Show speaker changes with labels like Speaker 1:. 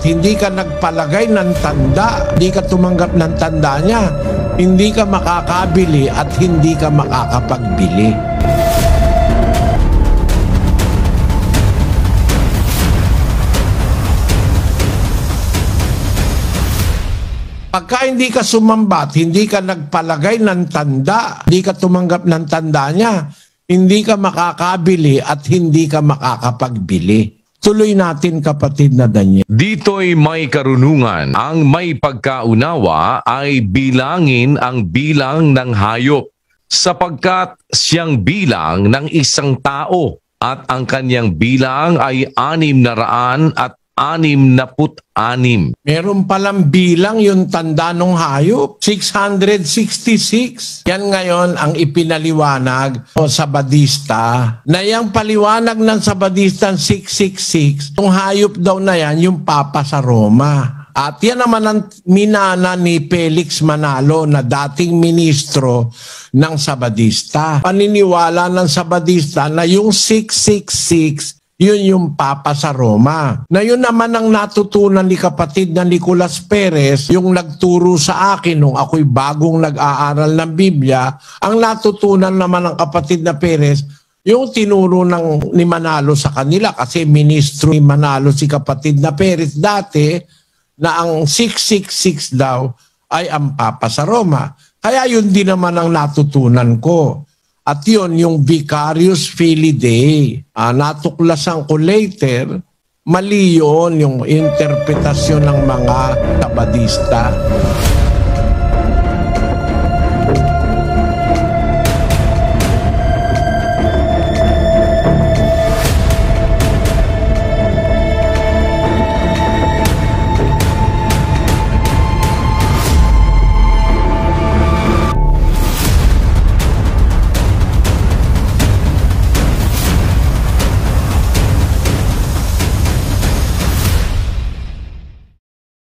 Speaker 1: hindi ka nagpalagay ng tanda, hindi ka tumanggap ng tanda niya, hindi ka makakabili at hindi ka makakapagbili. Pagka hindi ka sumambat, hindi ka nagpalagay ng tanda, hindi ka tumanggap ng tanda niya, hindi ka makakabili at hindi ka makakapagbili. Tuloy natin, kapatid na Daniel.
Speaker 2: Dito'y may karunungan. Ang may pagkaunawa ay bilangin ang bilang ng hayop, sapagkat siyang bilang ng isang tao at ang kanyang bilang ay 666.
Speaker 1: Meron palang bilang yung tanda ng hayop, 666. Yan ngayon ang ipinaliwanag o Sabadista, na yung paliwanag ng Sabadista 666, yung hayop daw na yan, yung Papa sa Roma. At yan naman ang minana ni Felix Manalo na dating ministro ng Sabadista. Paniniwala ng Sabadista na yung 666, yun yung Papa sa Roma. Na yun naman ang natutunan ni kapatid na Nicolas Perez, yung nagturo sa akin nung ako'y bagong nag-aaral ng Biblia. Ang natutunan naman ng kapatid na Perez, yung tinuro ni Manalo sa kanila, kasi ministro ni Manalo si kapatid na Perez dati, na ang 666 daw ay ang Papa sa Roma. Kaya yun din naman ang natutunan ko. At yun, yung Vicarius Filii Dei. Natuklasan ko later, mali yun yung interpretasyon ng mga Sabadista.